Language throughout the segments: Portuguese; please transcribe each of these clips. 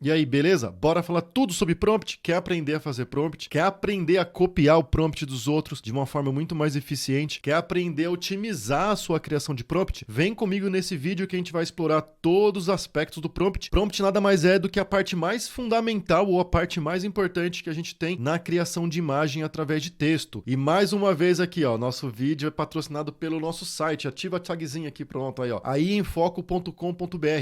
E aí, beleza? Bora falar tudo sobre prompt? Quer aprender a fazer prompt? Quer aprender a copiar o prompt dos outros de uma forma muito mais eficiente? Quer aprender a otimizar a sua criação de prompt? Vem comigo nesse vídeo que a gente vai explorar todos os aspectos do prompt. Prompt nada mais é do que a parte mais fundamental ou a parte mais importante que a gente tem na criação de imagem através de texto. E mais uma vez aqui, ó, nosso vídeo é patrocinado pelo nosso site. Ativa a tagzinha aqui, pronto, aí, ó. aiemfoco.com.br.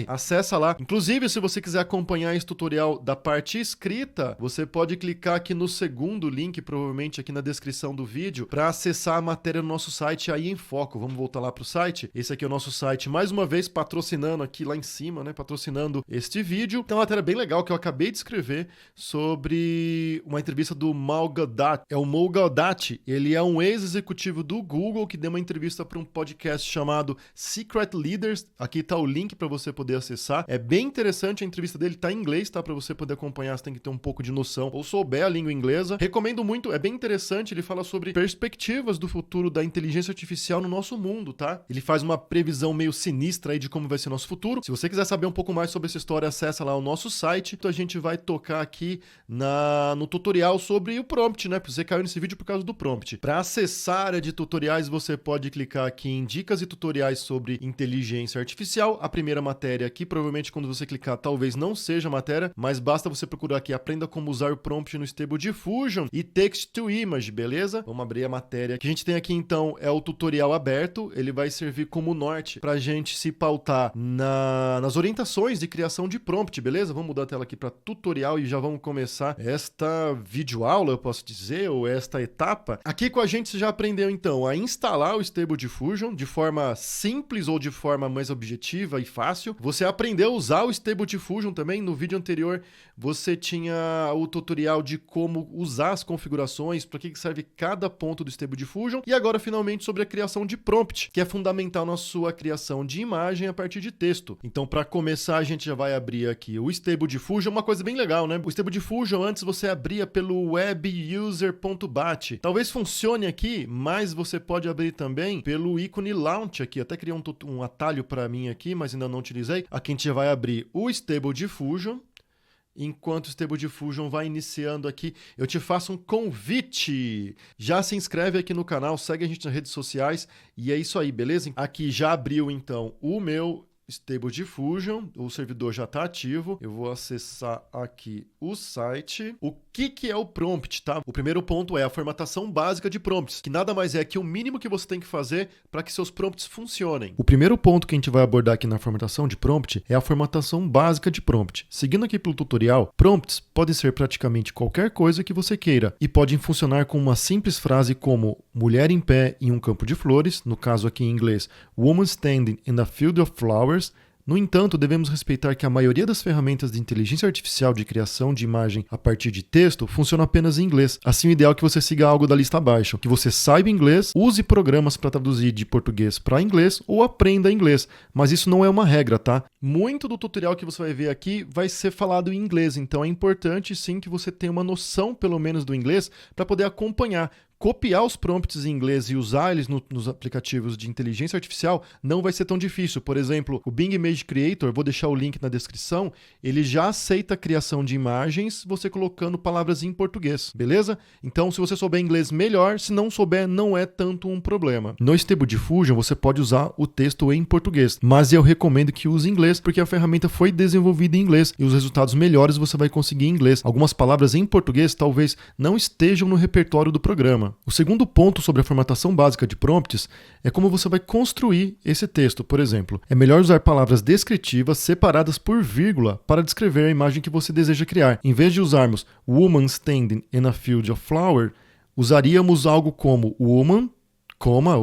Acessa lá. Inclusive, se você quiser acompanhar esse tutorial da parte escrita, você pode clicar aqui no segundo link, provavelmente aqui na descrição do vídeo, para acessar a matéria no nosso site Aí em Foco. Vamos voltar lá para o site. Esse aqui é o nosso site, mais uma vez patrocinando aqui lá em cima, né? Patrocinando este vídeo. Então, uma matéria bem legal que eu acabei de escrever sobre uma entrevista do Mo Gawdat. É o Mo Gawdat, ele é um ex-executivo do Google que deu uma entrevista para um podcast chamado Secret Leaders. Aqui tá o link para você poder acessar. É bem interessante, a entrevista dele tá em inglês, tá? Para você poder acompanhar, você tem que ter um pouco de noção ou souber a língua inglesa. Recomendo muito, é bem interessante, ele fala sobre perspectivas do futuro da inteligência artificial no nosso mundo, tá? Ele faz uma previsão meio sinistra aí de como vai ser nosso futuro. Se você quiser saber um pouco mais sobre essa história, acessa lá o nosso site. Então a gente vai tocar aqui no tutorial sobre o prompt, né? Você caiu nesse vídeo por causa do prompt. Para acessar a área de tutoriais, você pode clicar aqui em dicas e tutoriais sobre inteligência artificial. A primeira matéria aqui, provavelmente quando você clicar, talvez não seja a matéria, mas basta você procurar aqui, aprenda como usar o prompt no Stable Diffusion e Text to Image, beleza? Vamos abrir a matéria que a gente tem aqui então, é o tutorial aberto, ele vai servir como norte para a gente se pautar nas orientações de criação de prompt, beleza? Vamos mudar a tela aqui para tutorial e já vamos começar esta videoaula, eu posso dizer, ou esta etapa. Aqui com a gente você já aprendeu então a instalar o Stable Diffusion de forma simples ou de forma mais objetiva e fácil. Você aprendeu a usar o Stable Diffusion também. No vídeo anterior você tinha o tutorial de como usar as configurações, para que serve cada ponto do Stable Diffusion, e agora finalmente sobre a criação de prompt, que é fundamental na sua criação de imagem a partir de texto. Então, para começar, a gente já vai abrir aqui o Stable Diffusion, uma coisa bem legal, né? O Stable Diffusion antes você abria pelo webuser.bat. Talvez funcione aqui, mas você pode abrir também pelo ícone Launch aqui. Até criei um atalho para mim aqui, mas ainda não utilizei. Aqui a gente já vai abrir o Stable Diffusion. Enquanto o Stable Diffusion vai iniciando aqui, eu te faço um convite. Já se inscreve aqui no canal, segue a gente nas redes sociais e é isso aí, beleza? Aqui já abriu então o meu Stable Diffusion, o servidor já está ativo. Eu vou acessar aqui o site. O que é o prompt, tá? O primeiro ponto é a formatação básica de prompts, que nada mais é que o mínimo que você tem que fazer para que seus prompts funcionem. O primeiro ponto que a gente vai abordar aqui na formatação de prompt é a formatação básica de prompt. Seguindo aqui pelo tutorial, prompts podem ser praticamente qualquer coisa que você queira e podem funcionar com uma simples frase como mulher em pé em um campo de flores, no caso aqui em inglês, woman standing in a field of flowers. No entanto, devemos respeitar que a maioria das ferramentas de inteligência artificial de criação de imagem a partir de texto funciona apenas em inglês. Assim, o ideal é que você siga algo da lista abaixo, que você saiba inglês, use programas para traduzir de português para inglês ou aprenda inglês, mas isso não é uma regra, tá? Muito do tutorial que você vai ver aqui vai ser falado em inglês, então é importante sim que você tenha uma noção pelo menos do inglês para poder acompanhar. Copiar os prompts em inglês e usar eles nos aplicativos de inteligência artificial não vai ser tão difícil. Por exemplo, o Bing Image Creator, vou deixar o link na descrição, ele já aceita a criação de imagens você colocando palavras em português, beleza? Então, se você souber inglês, melhor. Se não souber, não é tanto um problema. No Stable Diffusion, você pode usar o texto em português, mas eu recomendo que use inglês, porque a ferramenta foi desenvolvida em inglês e os resultados melhores você vai conseguir em inglês. Algumas palavras em português talvez não estejam no repertório do programa. O segundo ponto sobre a formatação básica de prompts é como você vai construir esse texto. Por exemplo, é melhor usar palavras descritivas separadas por vírgula para descrever a imagem que você deseja criar. Em vez de usarmos woman standing in a field of flower, usaríamos algo como woman,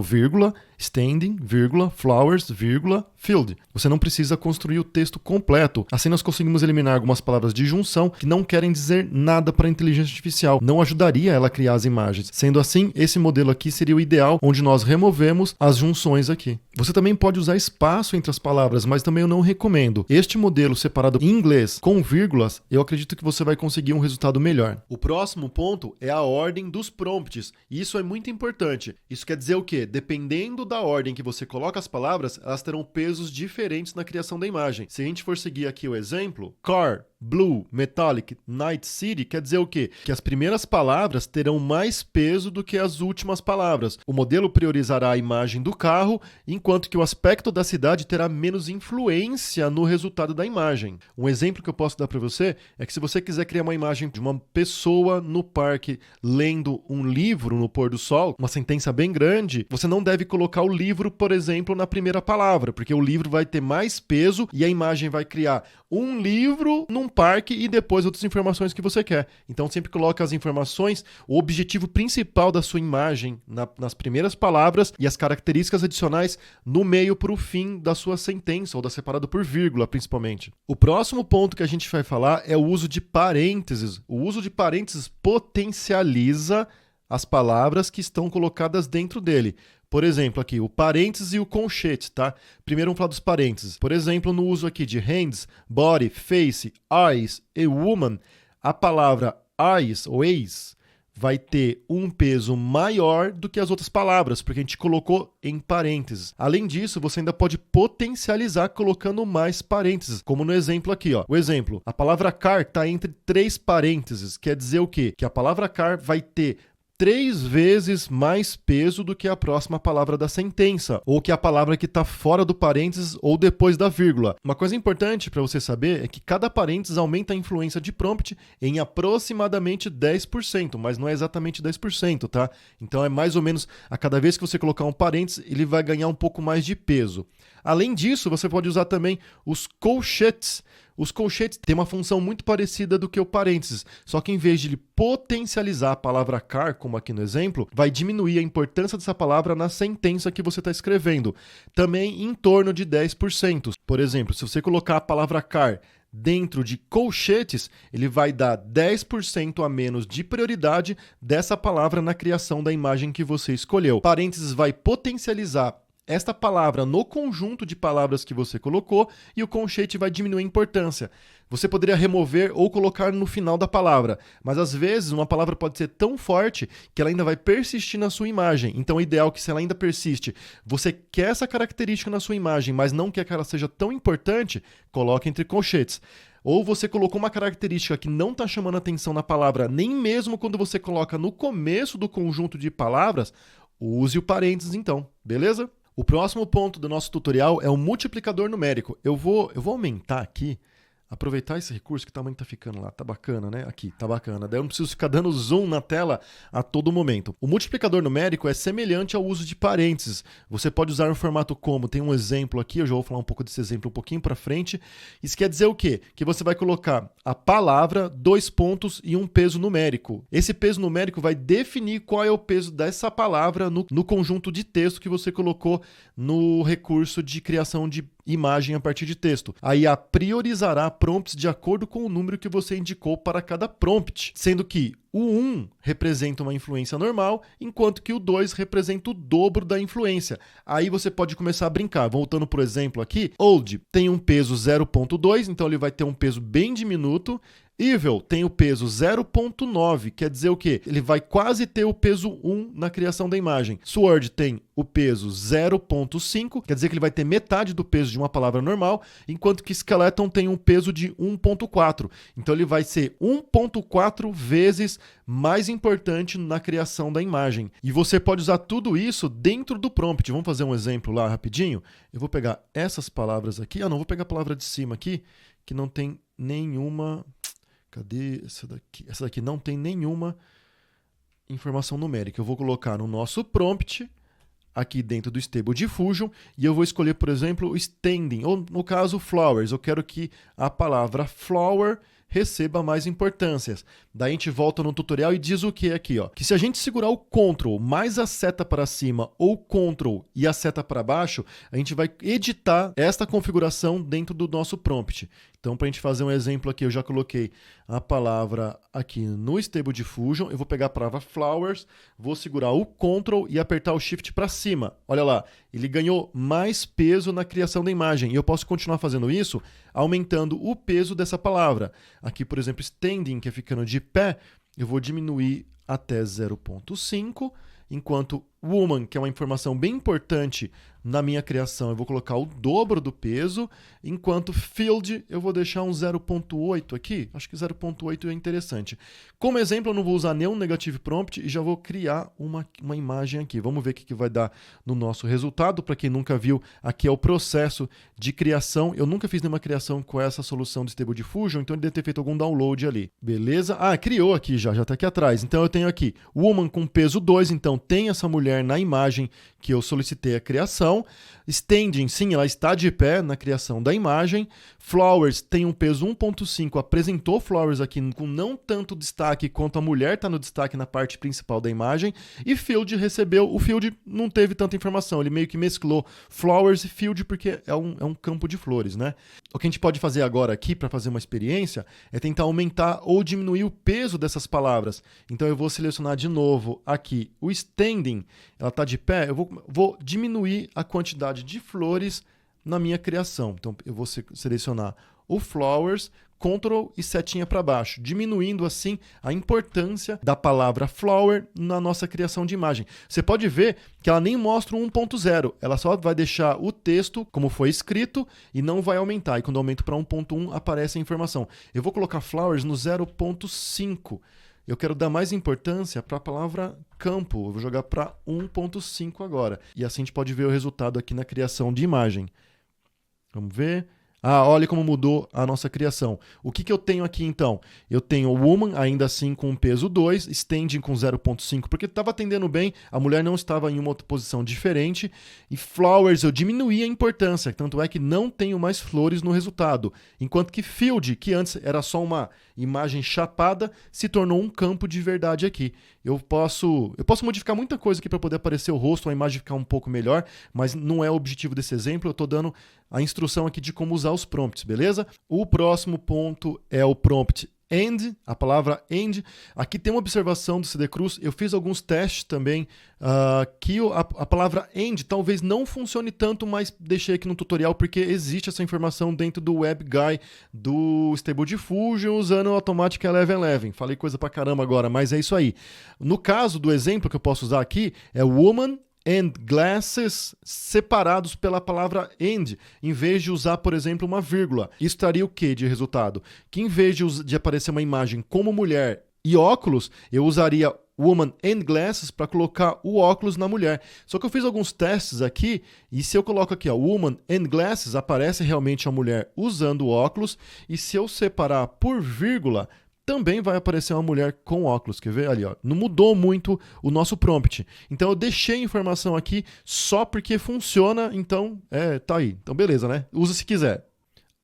vírgula, standing, vírgula, flowers, vírgula, field. Você não precisa construir o texto completo. Assim nós conseguimos eliminar algumas palavras de junção que não querem dizer nada para a inteligência artificial. Não ajudaria ela a criar as imagens. Sendo assim, esse modelo aqui seria o ideal, onde nós removemos as junções aqui. Você também pode usar espaço entre as palavras, mas também eu não recomendo. Este modelo separado em inglês com vírgulas, eu acredito que você vai conseguir um resultado melhor. O próximo ponto é a ordem dos prompts. E isso é muito importante. Isso quer dizer o quê? Dependendo da ordem que você coloca as palavras, elas terão pesos diferentes na criação da imagem. Se a gente for seguir aqui o exemplo, car, blue, metallic, night city, quer dizer o quê? Que as primeiras palavras terão mais peso do que as últimas palavras. O modelo priorizará a imagem do carro, enquanto que o aspecto da cidade terá menos influência no resultado da imagem. Um exemplo que eu posso dar para você é que se você quiser criar uma imagem de uma pessoa no parque lendo um livro no pôr do sol, uma sentença bem grande, você não deve colocar o livro, por exemplo, na primeira palavra, porque o livro vai ter mais peso e a imagem vai criar um livro num parque e depois outras informações que você quer. Então sempre coloca as informações, o objetivo principal da sua imagem nas primeiras palavras e as características adicionais no meio para o fim da sua sentença, ou da separado por vírgula, principalmente. O próximo ponto que a gente vai falar é o uso de parênteses. O uso de parênteses potencializa as palavras que estão colocadas dentro dele. Por exemplo, aqui, o parênteses e o colchete, tá? Primeiro vamos falar dos parênteses. Por exemplo, no uso aqui de hands, body, face, eyes e woman, a palavra eyes ou eis vai ter um peso maior do que as outras palavras, porque a gente colocou em parênteses. Além disso, você ainda pode potencializar colocando mais parênteses, como no exemplo aqui, ó. O exemplo, a palavra car está entre 3 parênteses, quer dizer o quê? Que a palavra car vai ter 3 vezes mais peso do que a próxima palavra da sentença, ou que a palavra que está fora do parênteses ou depois da vírgula. Uma coisa importante para você saber é que cada parênteses aumenta a influência de prompt em aproximadamente 10%, mas não é exatamente 10%, tá? Então é mais ou menos, a cada vez que você colocar um parênteses, ele vai ganhar um pouco mais de peso. Além disso, você pode usar também os colchetes. Os colchetes têm uma função muito parecida do que o parênteses, só que em vez de ele potencializar a palavra car, como aqui no exemplo, vai diminuir a importância dessa palavra na sentença que você está escrevendo, também em torno de 10%. Por exemplo, se você colocar a palavra car dentro de colchetes, ele vai dar 10% a menos de prioridade dessa palavra na criação da imagem que você escolheu. Parênteses vai potencializar esta palavra no conjunto de palavras que você colocou e o colchete vai diminuir a importância. Você poderia remover ou colocar no final da palavra, mas às vezes uma palavra pode ser tão forte que ela ainda vai persistir na sua imagem. Então é ideal que se ela ainda persiste, você quer essa característica na sua imagem, mas não quer que ela seja tão importante, coloque entre colchetes. Ou você colocou uma característica que não está chamando atenção na palavra, nem mesmo quando você coloca no começo do conjunto de palavras, use o parênteses então, beleza? O próximo ponto do nosso tutorial é o multiplicador numérico. Eu vou aumentar aqui, aproveitar esse recurso que o tamanho tá ficando lá, tá bacana, né? Aqui, tá bacana. Daí eu não preciso ficar dando zoom na tela a todo momento. O multiplicador numérico é semelhante ao uso de parênteses. Você pode usar um formato como, tem um exemplo aqui, eu já vou falar um pouco desse exemplo um pouquinho para frente. Isso quer dizer o quê? Que você vai colocar a palavra, 2 pontos e um peso numérico. Esse peso numérico vai definir qual é o peso dessa palavra no conjunto de texto que você colocou no recurso de criação de imagem a partir de texto. A IA priorizará prompts de acordo com o número que você indicou para cada prompt, sendo que o 1 representa uma influência normal, enquanto que o 2 representa o dobro da influência. Aí você pode começar a brincar. Voltando para o exemplo aqui, old tem um peso 0.2, então ele vai ter um peso bem diminuto. Evil tem o peso 0.9, quer dizer o quê? Ele vai quase ter o peso 1 na criação da imagem. Sword tem o peso 0.5, quer dizer que ele vai ter metade do peso de uma palavra normal, enquanto que Skeleton tem um peso de 1.4. Então ele vai ser 1.4 vezes mais importante na criação da imagem. E você pode usar tudo isso dentro do prompt. Vamos fazer um exemplo lá rapidinho? Eu vou pegar essas palavras aqui. Não, vou pegar a palavra de cima aqui, que não tem nenhuma... Cadê essa daqui? Essa daqui não tem nenhuma informação numérica. Eu vou colocar no nosso prompt, aqui dentro do Stable Diffusion, e eu vou escolher, por exemplo, o standing, ou no caso, flowers. Eu quero que a palavra flower receba mais importâncias. Daí a gente volta no tutorial e diz o que aqui, ó? Que se a gente segurar o Ctrl mais a seta para cima ou Ctrl e a seta para baixo, a gente vai editar esta configuração dentro do nosso prompt. Então, para a gente fazer um exemplo aqui, eu já coloquei a palavra aqui no Stable Diffusion, eu vou pegar a palavra flowers, vou segurar o Ctrl e apertar o Shift para cima. Olha lá, ele ganhou mais peso na criação da imagem. E eu posso continuar fazendo isso aumentando o peso dessa palavra. Aqui, por exemplo, standing, que é ficando de pé, eu vou diminuir até 0.5, enquanto woman, que é uma informação bem importante na minha criação, eu vou colocar o dobro do peso, enquanto field eu vou deixar um 0.8 aqui. Acho que 0.8 é interessante. Como exemplo, eu não vou usar nenhum negative prompt e já vou criar uma imagem aqui. Vamos ver o que vai dar no nosso resultado. Para quem nunca viu, aqui é o processo de criação. Eu nunca fiz nenhuma criação com essa solução do Stable Diffusion, então ele deve ter feito algum download ali. Beleza? Ah, criou aqui já está aqui atrás. Então eu tenho aqui woman com peso 2, então tem essa mulher na imagem que eu solicitei a criação. Standing, sim, ela está de pé na criação da imagem. Flowers tem um peso 1.5, apresentou Flowers aqui com não tanto destaque quanto a mulher está no destaque na parte principal da imagem. E Field recebeu, o Field não teve tanta informação, ele meio que mesclou Flowers e Field porque é um campo de flores, né? O que a gente pode fazer agora aqui para fazer uma experiência é tentar aumentar ou diminuir o peso dessas palavras. Então eu vou selecionar de novo aqui o standing, ela está de pé, eu vou diminuir a quantidade de flores na minha criação. Então eu vou selecionar o flowers, Ctrl e setinha para baixo, diminuindo assim a importância da palavra flower na nossa criação de imagem. Você pode ver que ela nem mostra o 1.0, ela só vai deixar o texto como foi escrito e não vai aumentar. E quando eu aumento para 1.1 aparece a informação. Eu vou colocar flowers no 0.5. Eu quero dar mais importância para a palavra campo. Eu vou jogar para 1.5 agora. E assim a gente pode ver o resultado aqui na criação de imagem. Vamos ver. Ah, olha como mudou a nossa criação. O que eu tenho aqui, então? Eu tenho woman, ainda assim com peso 2, standing com 0.5, porque estava atendendo bem, a mulher não estava em uma outra posição diferente. E flowers, eu diminuí a importância, tanto é que não tenho mais flores no resultado. Enquanto que field, que antes era só uma imagem chapada, se tornou um campo de verdade aqui. Eu posso modificar muita coisa aqui para poder aparecer o rosto, a imagem ficar um pouco melhor, mas não é o objetivo desse exemplo, eu estou dando a instrução aqui de como usar os prompts, beleza? O próximo ponto é o prompt end, a palavra end. Aqui tem uma observação do CD Cruz, eu fiz alguns testes também, que a palavra end talvez não funcione tanto, mas deixei aqui no tutorial porque existe essa informação dentro do WebGuy do Stable Diffusion usando o Automatic 1111. Falei coisa pra caramba agora, mas é isso aí. No caso do exemplo que eu posso usar aqui, é woman and glasses separados pela palavra and, em vez de usar, por exemplo, uma vírgula. Isso traria o que de resultado? Que em vez de aparecer uma imagem como mulher e óculos, eu usaria woman and glasses para colocar o óculos na mulher. Só que eu fiz alguns testes aqui, e se eu coloco aqui, ó, woman and glasses, aparece realmente a mulher usando óculos, e se eu separar por vírgula, também vai aparecer uma mulher com óculos, quer ver? Ali, ó, não mudou muito o nosso prompt. Então eu deixei a informação aqui só porque funciona, então tá aí. Então beleza, né? Usa se quiser.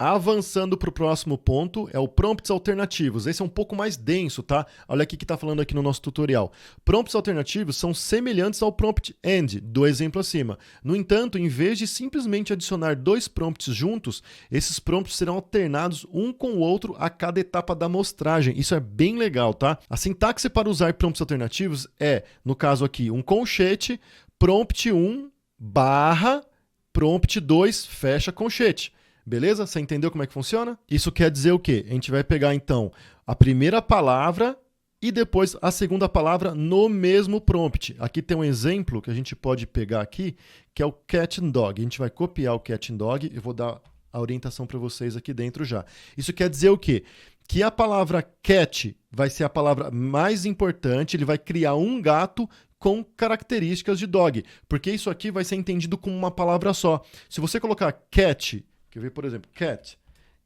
Avançando para o próximo ponto, é o prompts alternativos. Esse é um pouco mais denso, tá? Olha aqui que está falando aqui no nosso tutorial. Prompts alternativos são semelhantes ao prompt end, do exemplo acima. No entanto, em vez de simplesmente adicionar dois prompts juntos, esses prompts serão alternados um com o outro a cada etapa da amostragem. Isso é bem legal, tá? A sintaxe para usar prompts alternativos é, no caso aqui, um colchete, prompt 1 barra prompt 2 fecha colchete. Beleza? Você entendeu como é que funciona? Isso quer dizer o quê? A gente vai pegar, então, a primeira palavra e depois a segunda palavra no mesmo prompt. Aqui tem um exemplo que a gente pode pegar aqui, que é o cat and dog. A gente vai copiar o cat and dog, eu vou dar a orientação para vocês aqui dentro já. Isso quer dizer o quê? Que a palavra cat vai ser a palavra mais importante, ele vai criar um gato com características de dog, porque isso aqui vai ser entendido como uma palavra só. Se você colocar cat, quer ver, por exemplo, cat,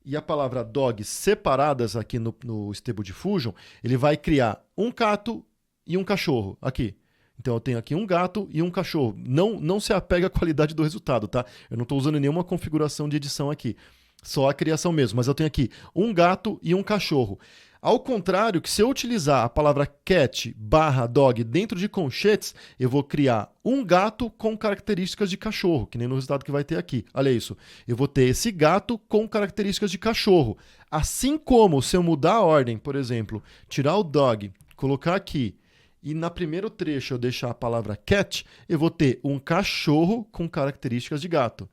e a palavra dog separadas aqui no Stable Diffusion, ele vai criar um gato e um cachorro aqui. Então eu tenho aqui um gato e um cachorro. Não se apega à qualidade do resultado, tá? Eu não estou usando nenhuma configuração de edição aqui. Só a criação mesmo. Mas eu tenho aqui um gato e um cachorro. Ao contrário, que se eu utilizar a palavra cat barra dog dentro de colchetes, eu vou criar um gato com características de cachorro, que nem no resultado que vai ter aqui. Olha isso. Eu vou ter esse gato com características de cachorro. Assim como se eu mudar a ordem, por exemplo, tirar o dog, colocar aqui, e na primeiro trecho eu deixar a palavra cat, eu vou ter um cachorro com características de gato.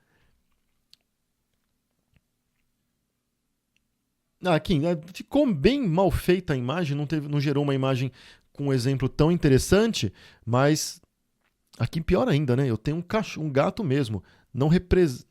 Aqui, ficou bem mal feita a imagem, não gerou uma imagem com um exemplo tão interessante, mas Aqui pior ainda, né? Eu tenho um gato mesmo. Não representa.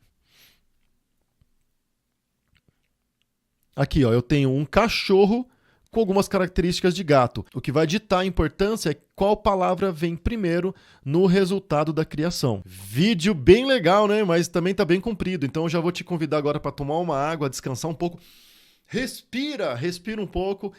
Aqui, ó, eu tenho um cachorro com algumas características de gato. O que vai ditar a importância é qual palavra vem primeiro no resultado da criação. Vídeo bem legal, né? Mas também tá bem comprido. Então eu já vou te convidar agora para tomar uma água, descansar um pouco. Respira um pouco.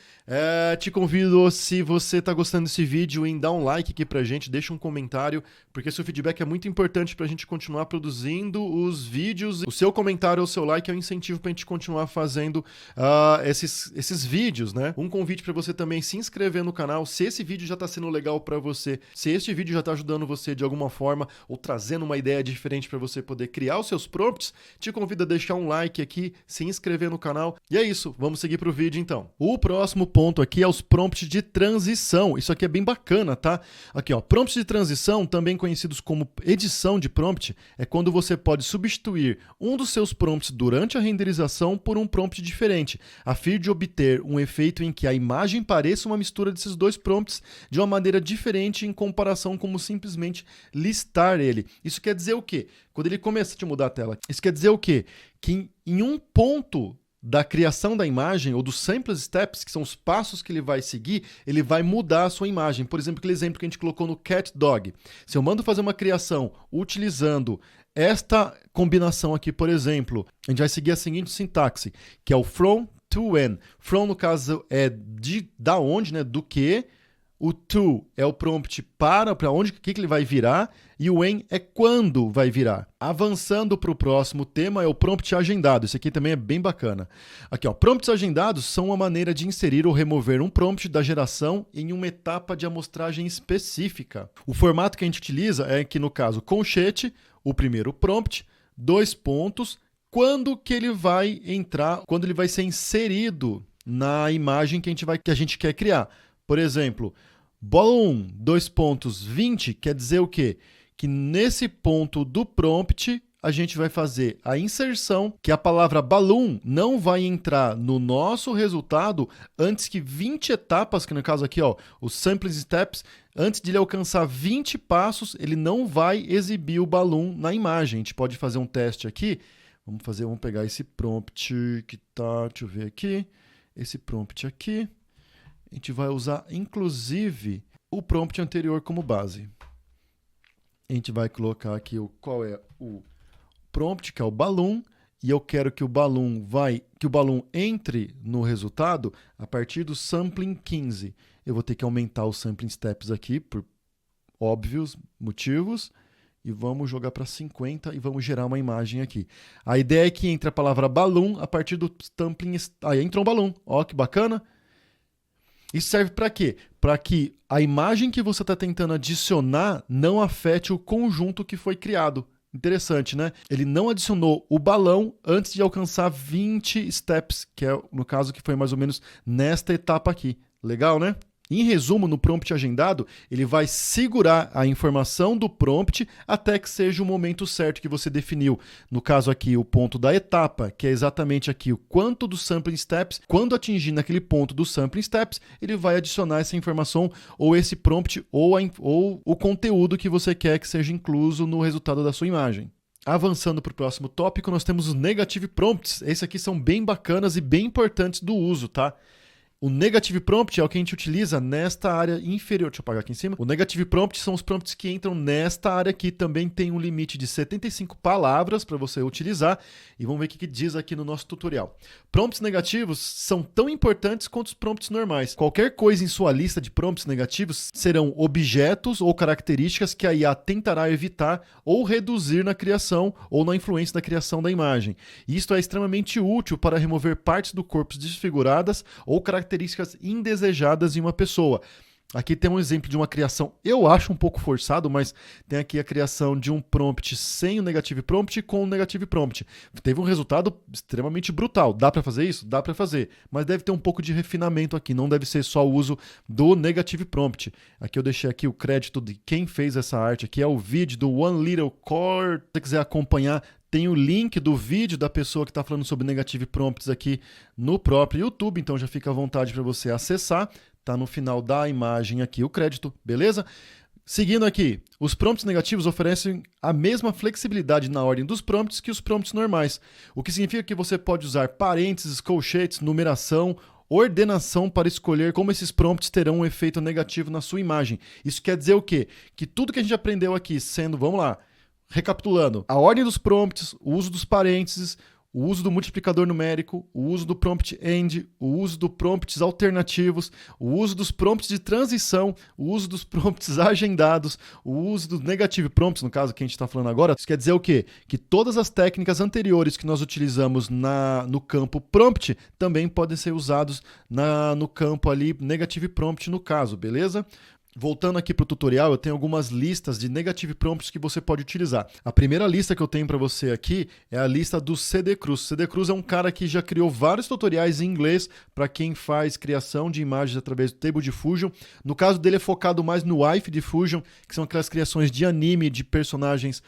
Te convido, se você está gostando desse vídeo, em dar um like aqui pra gente, deixa um comentário, porque seu feedback é muito importante pra gente continuar produzindo os vídeos. O seu comentário ou o seu like é um incentivo pra gente continuar fazendo esses vídeos, né? Um convite para você também se inscrever no canal, se esse vídeo já tá sendo legal para você, se este vídeo já tá ajudando você de alguma forma, ou trazendo uma ideia diferente para você poder criar os seus prompts, te convido a deixar um like aqui, se inscrever no canal, e é isso. Vamos seguir para o vídeo então. O próximo ponto aqui é os prompts de transição. Isso aqui é bem bacana, tá? Aqui, ó, prompts de transição, também conhecidos como edição de prompt, é quando você pode substituir um dos seus prompts durante a renderização por um prompt diferente, a fim de obter um efeito em que a imagem pareça uma mistura desses dois prompts de uma maneira diferente em comparação como simplesmente listar ele. Isso quer dizer o quê? Quando ele começa a mudar a tela, isso quer dizer o quê? Que em um ponto da criação da imagem, ou dos sample steps, que são os passos que ele vai seguir, ele vai mudar a sua imagem. Por exemplo, aquele exemplo que a gente colocou no cat dog. Se eu mando fazer uma criação utilizando esta combinação aqui, por exemplo, a gente vai seguir a seguinte sintaxe, que é o from to when. From, no caso, é da onde, né, do que. O to é o prompt para onde, que ele vai virar, e o when é quando vai virar. Avançando para o próximo tema é o prompt agendado. Isso aqui também é bem bacana. Aqui, ó, prompts agendados são uma maneira de inserir ou remover um prompt da geração em uma etapa de amostragem específica. O formato que a gente utiliza é que, no caso, colchete, o primeiro prompt, 2 pontos, quando que ele vai entrar, quando ele vai ser inserido na imagem que a gente quer criar. Por exemplo, balloon, 2 pontos, 20, quer dizer o quê? Que nesse ponto do prompt, a gente vai fazer a inserção, que a palavra balloon não vai entrar no nosso resultado antes que 20 etapas, que no caso aqui, ó, os sampling steps, antes de ele alcançar 20 passos, ele não vai exibir o balloon na imagem. A gente pode fazer um teste aqui. Vamos pegar esse prompt que tá, deixa eu ver aqui, esse prompt aqui. A gente vai usar, inclusive, o prompt anterior como base. A gente vai colocar aqui qual é o prompt, que é o balloon, e eu quero que o balloon entre no resultado a partir do sampling 15. Eu vou ter que aumentar os sampling steps aqui, por óbvios motivos, e vamos jogar para 50 e vamos gerar uma imagem aqui. A ideia é que entre a palavra balloon a partir do sampling... Aí entrou um balloon, ó que bacana! Isso serve para quê? Para que a imagem que você está tentando adicionar não afete o conjunto que foi criado. Interessante, né? Ele não adicionou o balão antes de alcançar 20 steps, que é, no caso, que foi mais ou menos nesta etapa aqui. Legal, né? Em resumo, no prompt agendado, ele vai segurar a informação do prompt até que seja o momento certo que você definiu. No caso aqui, o ponto da etapa, que é exatamente aqui o quanto dos sampling steps. Quando atingir naquele ponto dos sampling steps, ele vai adicionar essa informação ou esse prompt ou o conteúdo que você quer que seja incluso no resultado da sua imagem. Avançando para o próximo tópico, nós temos os negative prompts. Esses aqui são bem bacanas e bem importantes do uso, tá? O negative prompt é o que a gente utiliza nesta área inferior. Deixa eu apagar aqui em cima. O negative prompt são os prompts que entram nesta área aqui. Também tem um limite de 75 palavras para você utilizar. E vamos ver o que diz aqui no nosso tutorial. Prompts negativos são tão importantes quanto os prompts normais. Qualquer coisa em sua lista de prompts negativos serão objetos ou características que a IA tentará evitar ou reduzir na criação ou na influência da criação da imagem. E isto é extremamente útil para remover partes do corpo desfiguradas ou características indesejadas em uma pessoa. Aqui tem um exemplo de uma criação, eu acho um pouco forçado, mas tem aqui a criação de um prompt sem o negative prompt e com o negative prompt. Teve um resultado extremamente brutal. Dá para fazer isso? Dá para fazer, mas deve ter um pouco de refinamento aqui, não deve ser só o uso do negative prompt. Aqui eu deixei aqui o crédito de quem fez essa arte, aqui é o vídeo do One Little Core. Se você quiser acompanhar, tem o link do vídeo da pessoa que está falando sobre negative prompts aqui no próprio YouTube, então já fica à vontade para você acessar. Tá no final da imagem aqui o crédito, beleza? Seguindo aqui, os prompts negativos oferecem a mesma flexibilidade na ordem dos prompts que os prompts normais, o que significa que você pode usar parênteses, colchetes, numeração, ordenação para escolher como esses prompts terão um efeito negativo na sua imagem. Isso quer dizer o quê? Que tudo que a gente aprendeu aqui, sendo, vamos lá, recapitulando, a ordem dos prompts, o uso dos parênteses, o uso do multiplicador numérico, o uso do prompt end, o uso dos prompts alternativos, o uso dos prompts de transição, o uso dos prompts agendados, o uso dos negative prompts, no caso que a gente está falando agora. Isso quer dizer o quê? Que todas as técnicas anteriores que nós utilizamos no campo prompt também podem ser usados no campo ali negative prompt no caso, beleza? Voltando aqui para o tutorial, eu tenho algumas listas de negative prompts que você pode utilizar. A primeira lista que eu tenho para você aqui é a lista do CD Cruz. CD Cruz é um cara que já criou vários tutoriais em inglês para quem faz criação de imagens através do Stable Diffusion. No caso dele é focado mais no Waifu Diffusion, que são aquelas criações de anime de personagens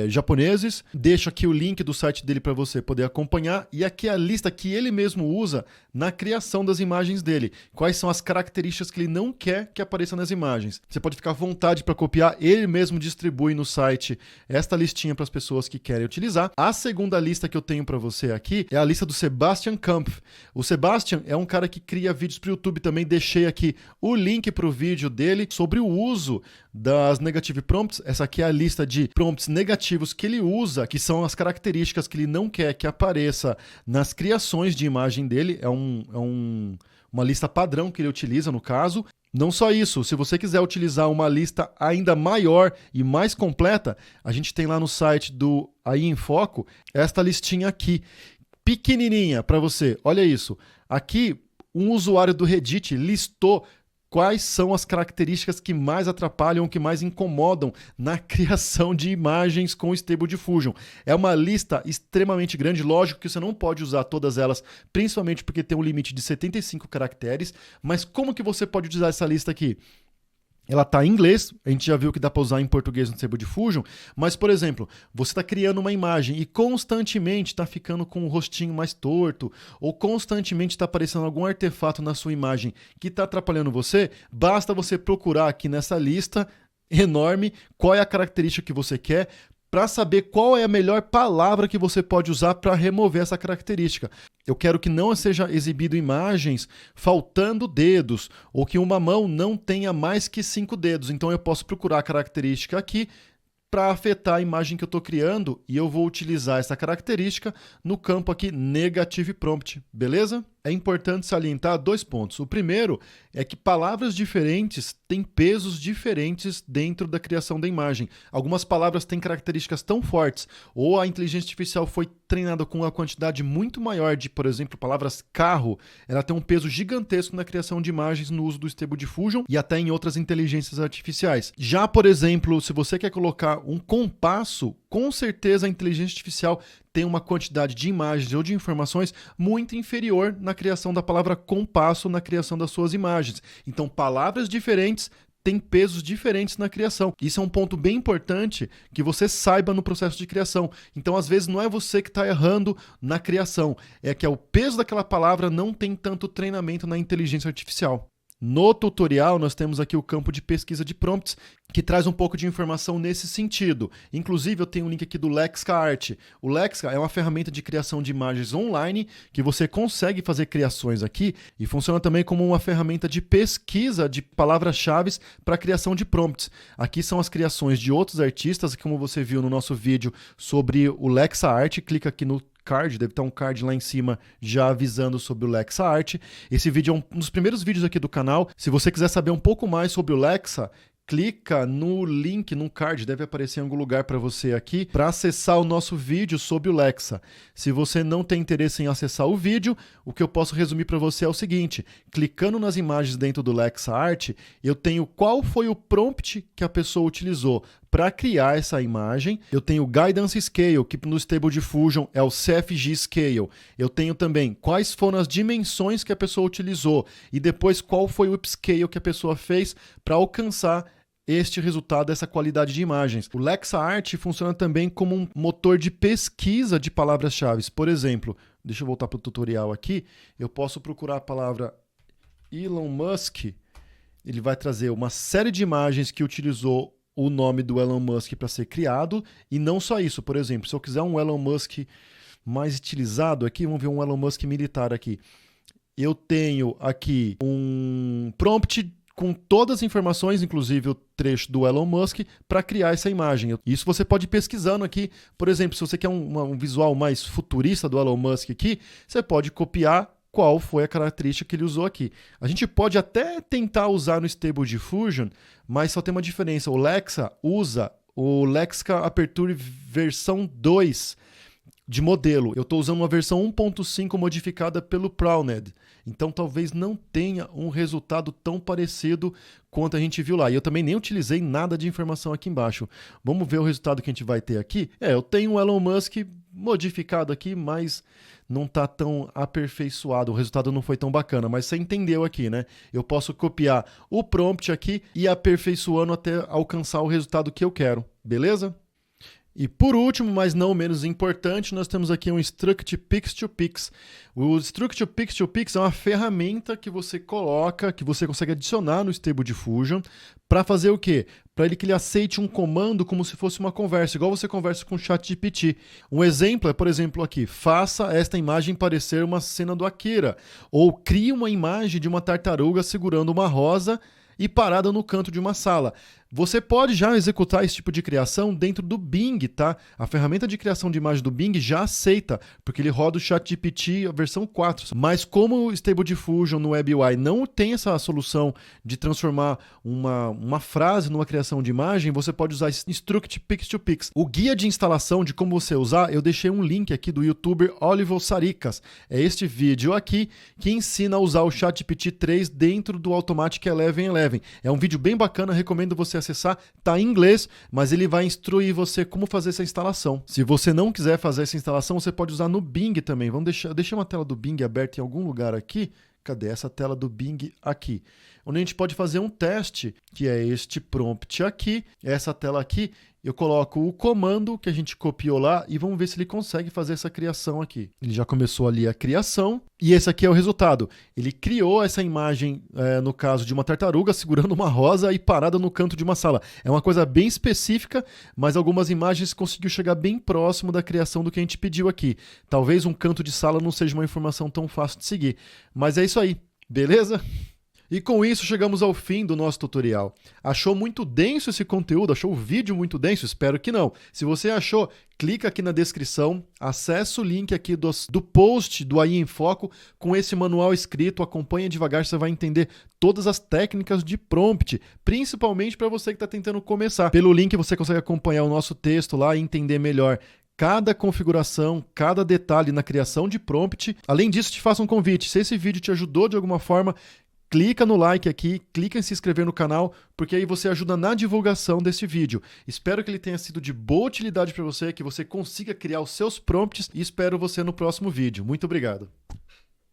japoneses. Deixo aqui o link do site dele para você poder acompanhar. E aqui é a lista que ele mesmo usa na criação das imagens dele. Quais são as características que ele não quer que apareça nas imagens. Você pode ficar à vontade para copiar, ele mesmo distribui no site esta listinha para as pessoas que querem utilizar. A segunda lista que eu tenho para você aqui é a lista do Sebastian Kampf. O Sebastian é um cara que cria vídeos para o YouTube também, deixei aqui o link para o vídeo dele sobre o uso das negative prompts. Essa aqui é a lista de prompts negativos que ele usa, que são as características que ele não quer que apareça nas criações de imagem dele. É uma lista padrão que ele utiliza no caso. Não só isso, se você quiser utilizar uma lista ainda maior e mais completa, a gente tem lá no site do AI em Foco esta listinha aqui, pequenininha para você. Olha isso, aqui um usuário do Reddit listou quais são as características que mais atrapalham, que mais incomodam na criação de imagens com Stable Diffusion. É uma lista extremamente grande, lógico que você não pode usar todas elas, principalmente porque tem um limite de 75 caracteres, mas como que você pode usar essa lista aqui? Ela está em inglês, a gente já viu que dá para usar em português no Stable Diffusion, mas, por exemplo, você está criando uma imagem e constantemente está ficando com o rostinho mais torto, ou constantemente está aparecendo algum artefato na sua imagem que está atrapalhando você, basta você procurar aqui nessa lista enorme qual é a característica que você quer, para saber qual é a melhor palavra que você pode usar para remover essa característica. Eu quero que não seja exibido imagens faltando dedos, ou que uma mão não tenha mais que 5 dedos. Então eu posso procurar a característica aqui para afetar a imagem que eu estou criando, e eu vou utilizar essa característica no campo aqui Negative Prompt, beleza? É importante salientar 2 pontos. O primeiro é que palavras diferentes têm pesos diferentes dentro da criação da imagem. Algumas palavras têm características tão fortes, ou a inteligência artificial foi treinada com uma quantidade muito maior de, por exemplo, palavras carro, ela tem um peso gigantesco na criação de imagens no uso do Stable Diffusion e até em outras inteligências artificiais. Já, por exemplo, se você quer colocar um compasso, com certeza a inteligência artificial tem uma quantidade de imagens ou de informações muito inferior na criação da palavra compasso, na criação das suas imagens. Então, palavras diferentes têm pesos diferentes na criação. Isso é um ponto bem importante que você saiba no processo de criação. Então, às vezes, não é você que está errando na criação, é que o peso daquela palavra não tem tanto treinamento na inteligência artificial. No tutorial, nós temos aqui o campo de pesquisa de prompts, que traz um pouco de informação nesse sentido. Inclusive, eu tenho um link aqui do LexCaArt. O Lexa é uma ferramenta de criação de imagens online, que você consegue fazer criações aqui, e funciona também como uma ferramenta de pesquisa de palavras-chave para a criação de prompts. Aqui são as criações de outros artistas, como você viu no nosso vídeo sobre o LexCaArt. Clica aqui no card, deve estar um card lá em cima já avisando sobre o LexCaArt. Esse vídeo é um dos primeiros vídeos aqui do canal. Se você quiser saber um pouco mais sobre o Lexa, clica no link, no card, deve aparecer em algum lugar para você aqui, para acessar o nosso vídeo sobre o Lexa. Se você não tem interesse em acessar o vídeo, o que eu posso resumir para você é o seguinte: clicando nas imagens dentro do LexCaArt, eu tenho qual foi o prompt que a pessoa utilizou para criar essa imagem. Eu tenho o Guidance Scale, que no Stable Diffusion é o CFG Scale. Eu tenho também quais foram as dimensões que a pessoa utilizou e depois qual foi o upscale que a pessoa fez para alcançar este resultado, essa qualidade de imagens. O LexCaArt funciona também como um motor de pesquisa de palavras-chave. Por exemplo, deixa eu voltar para o tutorial aqui, eu posso procurar a palavra Elon Musk ele vai trazer uma série de imagens que utilizou o nome do Elon Musk para ser criado, e não só isso. Por exemplo, se eu quiser um Elon Musk mais utilizado aqui, vamos ver um Elon Musk militar aqui. Eu tenho aqui um prompt com todas as informações, inclusive o trecho do Elon Musk, para criar essa imagem. Isso você pode ir pesquisando aqui. Por exemplo, se você quer um visual mais futurista do Elon Musk aqui, você pode copiar qual foi a característica que ele usou aqui. A gente pode até tentar usar no Stable Diffusion, mas só tem uma diferença. O Lexa usa o Lexica Aperture versão 2 de modelo. Eu estou usando uma versão 1.5 modificada pelo Prowned. Então talvez não tenha um resultado tão parecido quanto a gente viu lá. E eu também nem utilizei nada de informação aqui embaixo. Vamos ver o resultado que a gente vai ter aqui. Eu tenho um Elon Musk modificado aqui, mas não está tão aperfeiçoado. O resultado não foi tão bacana, mas você entendeu aqui, né? Eu posso copiar o prompt aqui e ir aperfeiçoando até alcançar o resultado que eu quero. Beleza? E por último, mas não menos importante, nós temos aqui um Struct Pix to Pix. O Struct Pix to Pix é uma ferramenta que você coloca, que você consegue adicionar no Stable Diffusion para fazer o quê? Para que ele aceite um comando como se fosse uma conversa, igual você conversa com o ChatGPT. Um exemplo é, por exemplo, aqui, faça esta imagem parecer uma cena do Akira, ou crie uma imagem de uma tartaruga segurando uma rosa e parada no canto de uma sala. Você pode já executar esse tipo de criação dentro do Bing, tá? A ferramenta de criação de imagem do Bing já aceita, porque ele roda o ChatGPT a versão 4. Mas como o Stable Diffusion no WebUI não tem essa solução de transformar uma frase numa criação de imagem, você pode usar Struct Pix to Pix. O guia de instalação de como você usar, eu deixei um link aqui do youtuber Oliver Saricas. É este vídeo aqui que ensina a usar o ChatGPT 3 dentro do Automatic 1111. É um vídeo bem bacana, recomendo você acessar, tá em inglês, mas ele vai instruir você como fazer essa instalação. Se você não quiser fazer essa instalação, você pode usar no Bing também. Vamos deixar uma tela do Bing aberta em algum lugar aqui. Cadê essa tela do Bing aqui? Onde a gente pode fazer um teste, que é este prompt aqui, essa tela aqui. Eu coloco o comando que a gente copiou lá e vamos ver se ele consegue fazer essa criação aqui. Ele já começou ali a criação e esse aqui é o resultado. Ele criou essa imagem, no caso de uma tartaruga segurando uma rosa e parada no canto de uma sala. É uma coisa bem específica, mas algumas imagens conseguiu chegar bem próximo da criação do que a gente pediu aqui. Talvez um canto de sala não seja uma informação tão fácil de seguir, mas é isso aí, beleza? E com isso chegamos ao fim do nosso tutorial. Achou muito denso esse conteúdo? Achou o vídeo muito denso? Espero que não. Se você achou, clica aqui na descrição, acessa o link aqui do post do AI em Foco com esse manual escrito, acompanha devagar, você vai entender todas as técnicas de prompt, principalmente para você que está tentando começar. Pelo link você consegue acompanhar o nosso texto lá e entender melhor cada configuração, cada detalhe na criação de prompt. Além disso, te faço um convite. Se esse vídeo te ajudou de alguma forma, clica no like aqui, clica em se inscrever no canal, porque aí você ajuda na divulgação desse vídeo. Espero que ele tenha sido de boa utilidade para você, que você consiga criar os seus prompts e espero você no próximo vídeo. Muito obrigado.